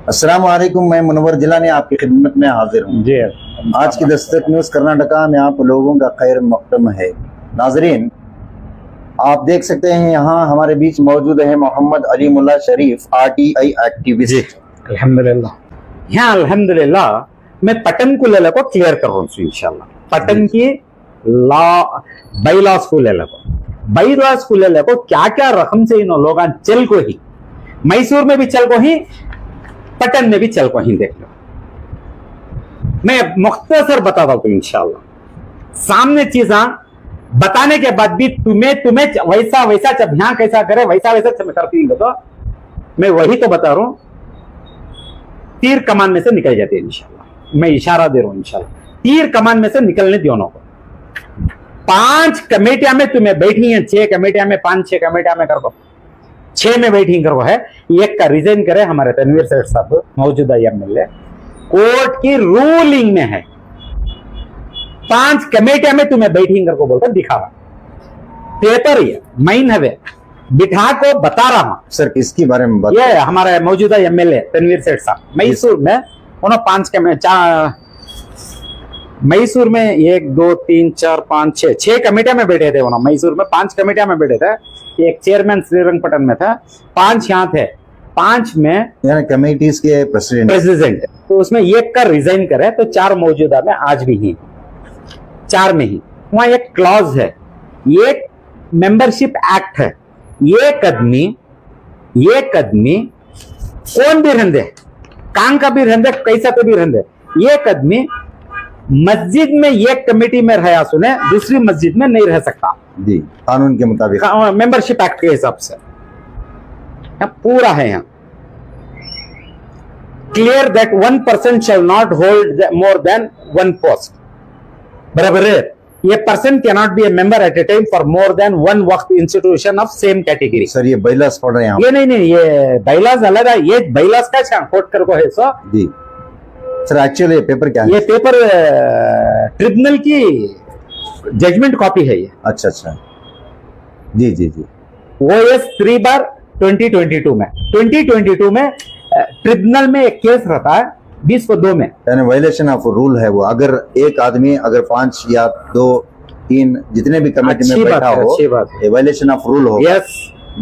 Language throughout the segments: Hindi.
अस्सलाम वालेकुम, मैं मुनव्वर जिलानी आपकी खिदमत में हाजिर हूँ जी। आज की दस्तक न्यूज़ कर्नाटका में आप लोगों का खैर मकदम है। नाजरीन, आप देख सकते हैं यहाँ हमारे बीच मौजूद है मोहम्मद अली मुल्ला शरीफ, RTI एक्टिविस्ट। अल्हम्दुलिल्लाह, यहाँ अल्हम्दुलिल्लाह मैं पटन को ले को क्लियर कर रहा हूँ इंशाल्लाह। पटन की लॉ बाईलॉस को ले बाईलॉस को ले को क्या क्या रकम से इन लोग चल को ही, मैसूर में भी चल को ही, पटन में भी चल को ही देख लो। मैं मुख्तसर बताता हूँ इंशाल्लाह। सामने चीजा बताने के बाद भी तुम्हें वैसा वैसा जब यहाँ कैसा करे वैसा वैसा मैं करती हूँ, तो मैं वही तो बता रहा हूँ। तीर कमान में से निकल जाती है इंशाल्लाह। मैं इशारा दे रहा हूँ इंशाल्लाह, तीर कमान में से निकलने दोनों को। 5 कमेटियां में तुम्हें बैठी है, 6 कमेटियां में, 5-6 कमेटियां में कर 6 में बैठी करो है। एक का रिजाइन करे हमारे तनवीर सेठ साहब, मौजूदा MLA, कोर्ट की रूलिंग में है। 5 कमेटियां में तुम्हें बैठी को बोलकर दिखावा, पेपर ये माइन है बिठा को बता रहा हूं सर। किसके बारे में बात? ये हमारे मौजूदा MLA तनवीर सेठ साहब, मैसूर में उन्होंने 5 मैसूर में 1 2 3 4 5 6 कमेटियां में बैठे थे। उन्होंने मैसूर में 5 कमेटियां में बैठे थे। एक चेयरमैन श्रीरंगपटन में था, 5 यहाँ थे। 5 में कमेटीज के प्रेसिडेंट, तो उसमें एक का रिजाइन करे तो 4 मौजूदा में आज भी ही, 4 में ही। वहां एक क्लॉज है, एक मेंबरशिप एक्ट है। एक आदमी कौन भी रहंदे, कांग का भी रहंदे, कैसा तो भी रहंदे, एक आदमी मस्जिद में एक कमेटी में रहा सुने, दूसरी मस्जिद में नहीं रह सकता जी, कानून के मुताबिक, मेंबरशिप एक्ट के हिसाब से पूरा है। यहाँ clear that 1 person shall not hold more than 1 post। बराबर है। ये person cannot be A member eight A time for more then 1 वक्त institution of same category. Sir ये बाईलास पढ़ रहे हैं आप? ये नहीं, ये बाईलास अलग है। ये बाईलास का कोट कर को है सो जी। सर एक्चुअली ये पेपर क्या है? ये पेपर ट्रिब्यूनल की जजमेंट कॉपी है ये। अच्छा अच्छा, जी जी जी। OS 3/2022 में 2022 में ट्रिब्यूनल में एक केस रहता है 20/2 में, यानी वायलेशन ऑफ रूल है वो। अगर एक आदमी अगर 5 या 2 3 जितने भी कमेटी में बैठा हो, ये वायलेशन ऑफ रूल हो। यस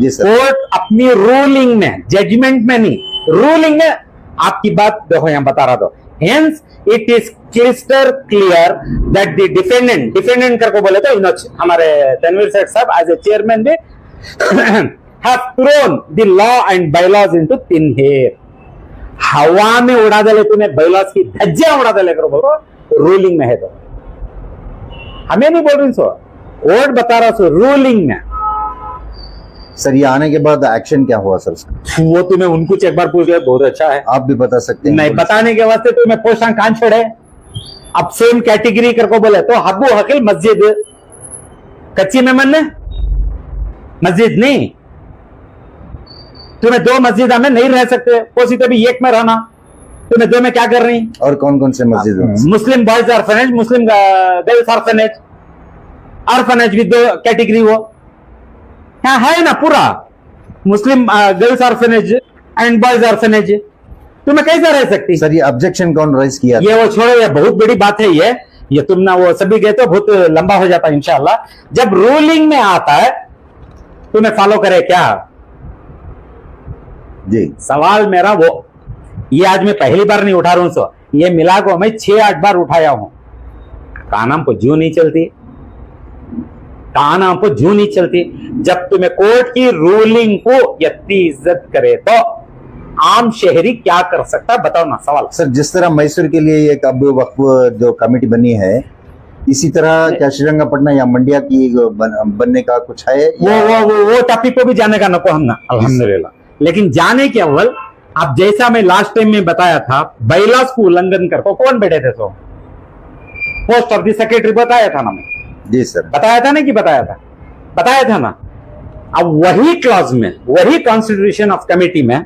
जी सर। कोर्ट अपनी रूलिंग में, जजमेंट में नहीं, रूलिंग में आपकी बात देखो यहाँ बता रहा था। Hence, it is crystal clear that the defendant करको बोले तो हमारे तनवीर सेठ साहब as a chairman they have thrown the law and bylaws into thin air। हवा में उड़ा दे तूने bylaws की धज्जियां उड़ा दे करो बोलो, रूलिंग में है तो। हमें नहीं बोल रही सो, कोर्ट बता रहा सो रूलिंग में। सर ये आने के बाद एक्शन क्या हुआ सर? वो तुम्हें उनको एक बार पूछ लिया, बहुत अच्छा है। आप भी बता सकते हैं? नहीं बताने के वास्ते तुम्हें पोस्टां कान छोड़े। अब सेम कैटेगरी करको बोले तो हब्बू हकील मस्जिद कच्ची में मन मस्जिद नहीं, तुम्हें 2 मस्जिद में नहीं रह सकते, कोसी तो भी एक में रहना, तुम्हें 2 में क्या कर रही? और कौन कौन से मस्जिद? Muslim boys orphanage, Muslim girls orphanage, orphanage भी 2 कैटेगरी वो यहाँ है ना पूरा। Muslim girls orphanage and boys orphanage, तुम्हें कैसे रह सकती? सर ये ऑब्जेक्शन कौन राइज किया? ये वो छोड़ो, ये बहुत बड़ी बात है। ये तुम ना वो सभी गए तो बहुत लंबा हो जाता है इंशाल्लाह। जब रूलिंग में आता है तुम्हें फॉलो करे क्या? जी सवाल मेरा वो, ये आज मैं पहली बार नहीं उठा रहा हूं सो, ये मिला को मैं 6-8 बार उठाया हूं। कानम को जू नहीं चलती, कानम को जू नहीं चलती। जब तुम्हें कोर्ट की रूलिंग को इतनी इज्जत करे तो आम शहरी क्या कर सकता है, बताओ ना सवाल। सर जिस तरह मैसूर के लिए एक अब वक्फ जो कमेटी बनी है, इसी तरह क्या श्रीरंगपटना या मंडिया की बनने का कुछ है? वो टॉपिक को भी जाने का नको हम ना, अल्हम्दुलिल्लाह। लेकिन जाने के अव्वल अब जैसा मैं लास्ट टाइम में बताया था, बाईलॉस को उल्लंघन कर कौन बैठे थे? So post of the secretary बताया था ना मैं। जी सर बताया था ना कि बताया था ना। अब वही क्लॉज में, वही कॉन्स्टिट्यूशन ऑफ कमेटी में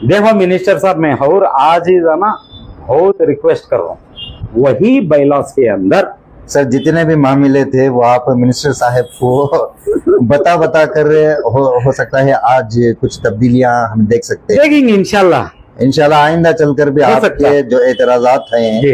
देखो मिनिस्टर साहब, मैं और आज ही ना बहुत रिक्वेस्ट कर रहा हूं, वही बाईलॉज के अंदर सर जितने भी मामले थे वो आप मिनिस्टर साहब को बता कर हो सकता है आज कुछ तब्दीलियां हम देख सकते हैं। देखेंगे इंशाल्लाह। इंशाल्लाह आइंदा चलकर भी हो सकता आपके है। जो एतराजात हैं जी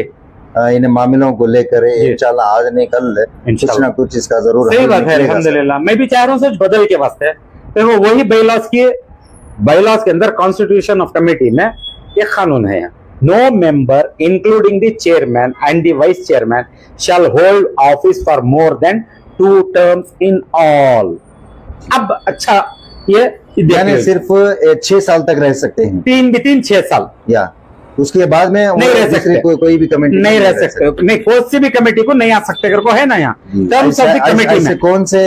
इन मामलों को लेकर इंशाल्लाह आज नहीं कल कुछ इंशाल्लाह। ना कुछ इसका जरूर सही हल बात है, निकलेगा सर। अल्हम्दुलिल्लाह। मैं भी चाह रहा हूँ सच बदल के वास्ते देखो वही बाईलॉज के अंदर कॉन्स्टिट्यूशन ऑफ कमेटी में एक कानून है, no member including the chairman and the vice chairman shall hold office for more than 2 terms in all. अब अच्छा ये यानी सिर्फ 6 साल तक रह सकते हैं, 6 साल या उसके बाद में वो नहीं रह दूसरी सकते। कोई भी कमेटी नहीं रह सकते, नहीं कोई सी भी कमेटी को नहीं आ सकते अगर को है ना यहाँ टर्म्स ऑफ द कमेटी ऐसे में कौन से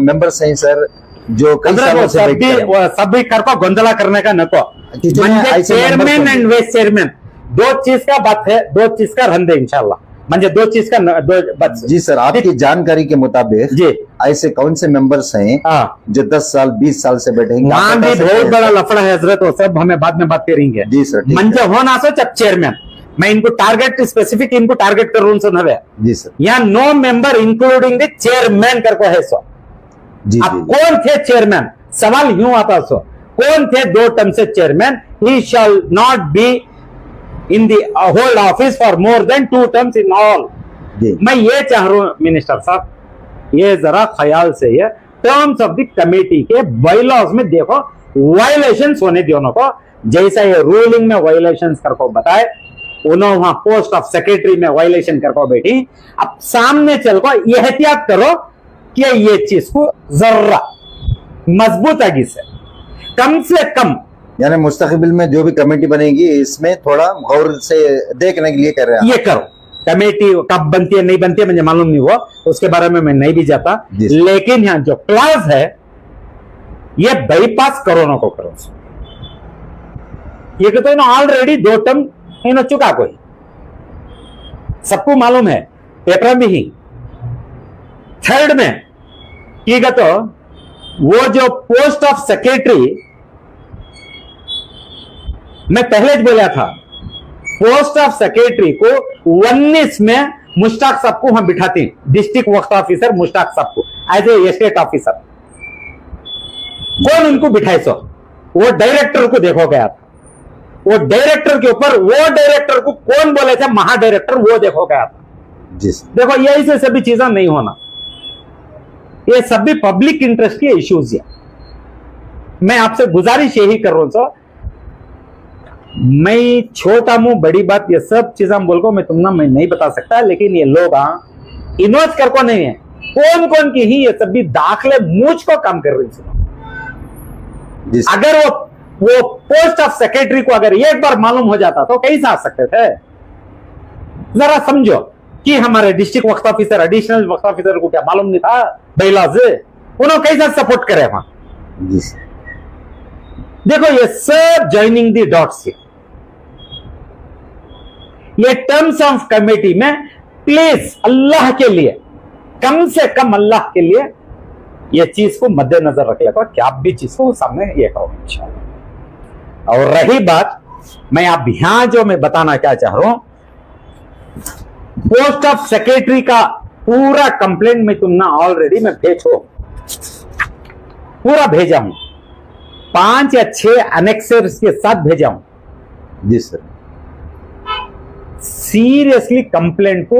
मेंबर्स हैं सर जो कई सालों से बैठते हैं? सभी कर को गोंदला करने का नको कितने ऐसे chairman members and vice chairman 2 चीज का बात है, 2 चीज का रंदे इंशाल्लाह म्हणजे 2 चीज का दो बस जी सर, आपकी जानकारी के मुताबिक जी ऐसे कौन से मेंबर्स हैं हाँ जो 10 साल 20 साल से बैठेंगे? आप वहां बता भी सकते बहुत हैं? बड़ा लफड़ा है हजरत, वो सब हमें बाद में बात करेंगे। जी सर, ठीक है। म्हणजे हो ना सो जब चेयरमैन मैं इनको टारगेट स्पेसिफिक इनको टारगेट कर रहा हूं जी सर, यहाँ no member including the chairman कर को है सो। जी अब जी कौन थे चेयरमैन, सवाल यूं आता सो कौन थे 2 टर्म से chairman, he shall not be in the hold office for more than 2 terms in all. जी मैं ये चाह रहा हूं मिनिस्टर साहब, ये जरा ख्याल से ये टर्म्स ऑफ द कमेटी के बाईलॉज में देखो वायलेशन होने दोनों को, जैसा ये रूलिंग में वायलेशन कर को बताए उन्होंने वहां पोस्ट ऑफ सेक्रेटरी में वायलेशन कर को बैठी। अब सामने चल को एहतियात करो कि ये चीज को जरा मजबूत आगे से कम यानी मुस्तकबिल में जो भी कमेटी बनेगी इसमें थोड़ा गौर से देखने के लिए कर रहे हैं ये करो। कमेटी कब बनती है नहीं बनती है मुझे मालूम नहीं हुआ, उसके बारे में मैं नहीं भी जाता, जी सर। लेकिन यहाँ जो क्लास है ये बाईपास करो को करो। ये कहते ना ऑलरेडी 2 टर्म इन चुका कोई, सबको मालूम है, पेपर में ही। थर्ड में ये तो वो जो पोस्ट ऑफ सेक्रेटरी मैं पहले ज बोला था, पोस्ट ऑफ सेक्रेटरी को 19 में मुश्ताक साहब को हम बिठाते हैं, डिस्ट्रिक्ट वक्त ऑफिसर मुश्ताक साहब को एज ए स्टेट ऑफिसर। कौन उनको बिठाए सो? वो डायरेक्टर को देखो गया था, वो डायरेक्टर के ऊपर वो डायरेक्टर को कौन बोले थे महा डायरेक्टर, वो देखो गया था। जी सर, देखो यही से सभी चीजें नहीं होना, ये सभी पब्लिक इंटरेस्ट के इश्यूज है। मैं आपसे गुजारिश यही कर रहा हूं सर, मैं छोटा मुंह बड़ी बात ये सब चीजें बोल को मैं नहीं बता सकता, लेकिन ये लोग इन्वेस्ट कर को नहीं है, कौन कौन की ही ये सभी दाखले मूछ को काम कर रही है। जी सर, अगर वो पोस्ट ऑफ सेक्रेटरी को अगर एक बार मालूम हो जाता तो कैसे आ सकते थे? जरा समझो कि हमारे डिस्ट्रिक्ट वक्त ऑफिसर एडिशनल वक्त ऑफिसर को क्या मालूम नहीं था बाईलॉज, उन्होंने कैसा सपोर्ट करे वहां? जी सर, देखो ये सब ज्वाइनिंग दी डॉट्स है, ये टर्म्स ऑफ कमेटी में प्लीज अल्लाह के लिए, कम से कम अल्लाह के लिए ये चीज को मद्देनजर रख लेगा कि आप भी चीज को सामने ये करो इंशाल्लाह। और रही बात, मैं आप यहां जो मैं बताना क्या चाह रहा हूं, पोस्ट ऑफ सेक्रेटरी का पूरा कंप्लेंट में तुमने ऑलरेडी मैं भेजो पूरा भेजा हूं, 5 या 6 अनेक्सर्स के साथ भेजा हूं। जी सर, सीरियसली कंप्लेंट को,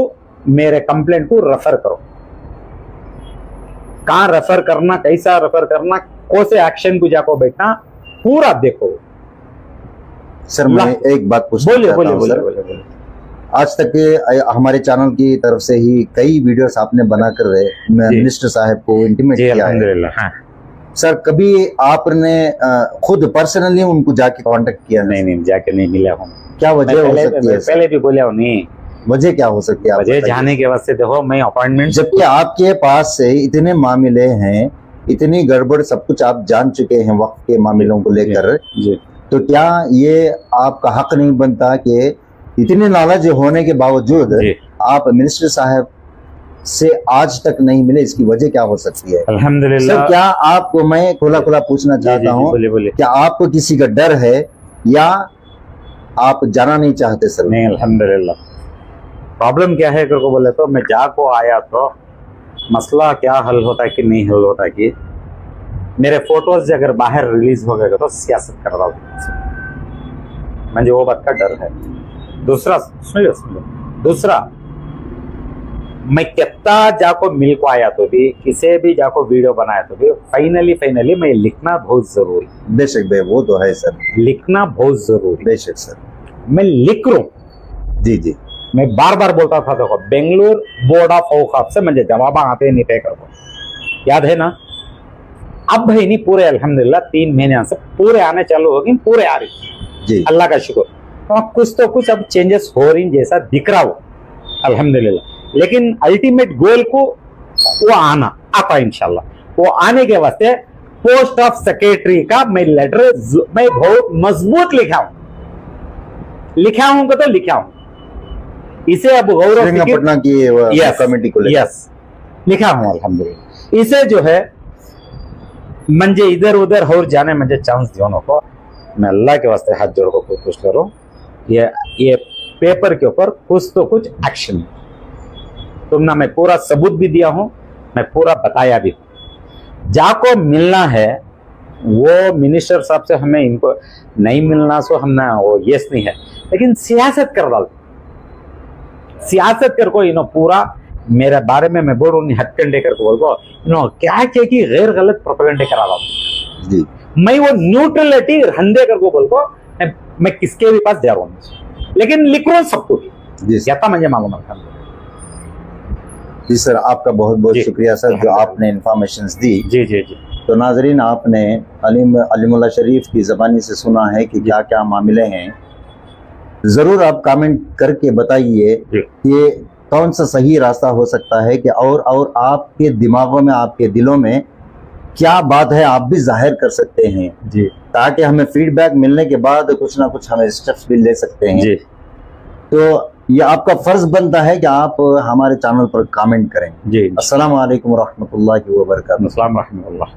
मेरे कंप्लेंट को रेफर करो, कहां रेफर करना, कैसा रेफर करना, कौन से एक्शन को जाको बैठना, पूरा देखो। सर मैं एक बात पूछना बोलिए चाहता बोलिए हूं बोलिए सर। बोलिए। आज तक हमारे चैनल की तरफ से ही कई वीडियोस आपने बनाकर मिनिस्टर साहब को इंटीमेट जी किया है अल्हम्दुलिल्लाह। हाँ। सर, कभी आपने खुद पर्सनली उनको जाके कांटेक्ट किया? नहीं नहीं जाके नहीं मिला हूं, क्या वजह हो सकती है सर? पहले भी बोला हूं नहीं, वजह क्या हो सकती है? आप मुझे बताइए। जाने के वास्ते देखो मैं अपॉइंटमेंट, जबकि आपके पास से इतने मामले हैं, इतनी गड़बड़, सब कुछ आप जान चुके हैं वक्त के मामलों को लेकर, जी तो क्या ये आपका हक नहीं बनता कि इतने नॉलेज होने के बावजूद जी आप मिनिस्टर साहब से आज तक नहीं मिले? इसकी वजह क्या हो सकती है? अल्हम्दुलिल्लाह। सर, क्या आपको, मैं खुला पूछना चाहता हूँ, बोलिए बोलिए। क्या आपको किसी का डर है या आप जाना नहीं चाहते? सर नहीं अल्हम्दुलिल्लाह, प्रॉब्लम क्या है करके बोले तो मैं जाको आया तो मसला क्या हल होता है कि नहीं हल होता कि मेरे फोटोज अगर बाहर रिलीज हो गए तो सियासत कर रहा हूँ, मुझे वो बात का डर है। दूसरा सुनिए, दूसरा मैं कितना जाको मिल को आया तो भी, किसे भी जाको वीडियो बनाया तो भी, फाइनली मैं लिखना बहुत जरूरी। बेशक भाई, वो तो है सर, लिखना बहुत जरूरी। बेशक सर, मैं लिख रहा हूँ। जी जी, मैं बार बार बोलता था, देखो बेंगलुरु बोर्ड ऑफ औकाफ से मुझे जवाब आते नहीं थे करको, याद है ना। अब भाई नहीं पूरे अल्हम्दुलिल्लाह 3 महीने से पूरे आने चालू हो गए, पूरे आ रही जी, अल्लाह का शुक्र। तो कुछ तो कुछ अब चेंजेस हो रही जैसा दिख रहा हो अल्हम्दुलिल्लाह, लेकिन अल्टीमेट गोल को वो आता इंशाल्लाह। वो आने के वास्ते पोस्ट ऑफ सेक्रेटरी का मैं लेटर मैं बहुत मजबूत लिखा हूं तो लिखा हूं। इसे अब गौरव पटना की कमेटी को यस लिखा हूं अल्हम्दुलिल्लाह। इसे जो है मुझे इधर उधर और जाने मुझे चांस दियो को, मैं अल्लाह के वास्ते हाथ जोड़ को कुछ करो, ये पेपर के ऊपर कुछ तो कुछ एक्शन तुमने, मैं पूरा सबूत भी दिया हूं, मैं पूरा बताया भी हूं। जाको मिलना है वो मिनिस्टर साहब से, हमें इनको नहीं मिलना सो हमने वो यस नहीं है, लेकिन सियासत कर डाल, सियासत कर को इनो पूरा मेरे बारे में मैं बोल रहा हूँ हथकंडे कर बोल को इनो क्या क्या की गैर गलत प्रोपेगेंडे करा रहा हूँ। मैं वो न्यूट्रलिटी हंदे कर को बोल को मैं किसके भी पास जा रहा हूँ, लेकिन लिख रहा हूँ सब कुछ क्या मुझे मालूम है। जी सर, आपका बहुत बहुत शुक्रिया सर, जो आपने इंफॉर्मेशंस दी। जी जी जी। तो नाजरीन, आपने अलीमुल्लाह शरीफ की ज़बानी से सुना है कि क्या क्या मामले हैं। ज़रूर आप कमेंट करके बताइए कि कौन सा सही रास्ता हो सकता है कि और आपके दिमागों में, आपके दिलों में क्या बात है, आप भी जाहिर कर सकते हैं जी, ताकि हमें फीडबैक मिलने के बाद कुछ ना कुछ हमें स्टेप्स भी ले सकते हैं जी। तो ये आपका फर्ज बनता है कि आप हमारे चैनल पर कमेंट करें जी। अस्सलाम वालेकुम रहमतुल्लाहि व बरकातहू। अस्सलाम रहमतुल्लाह।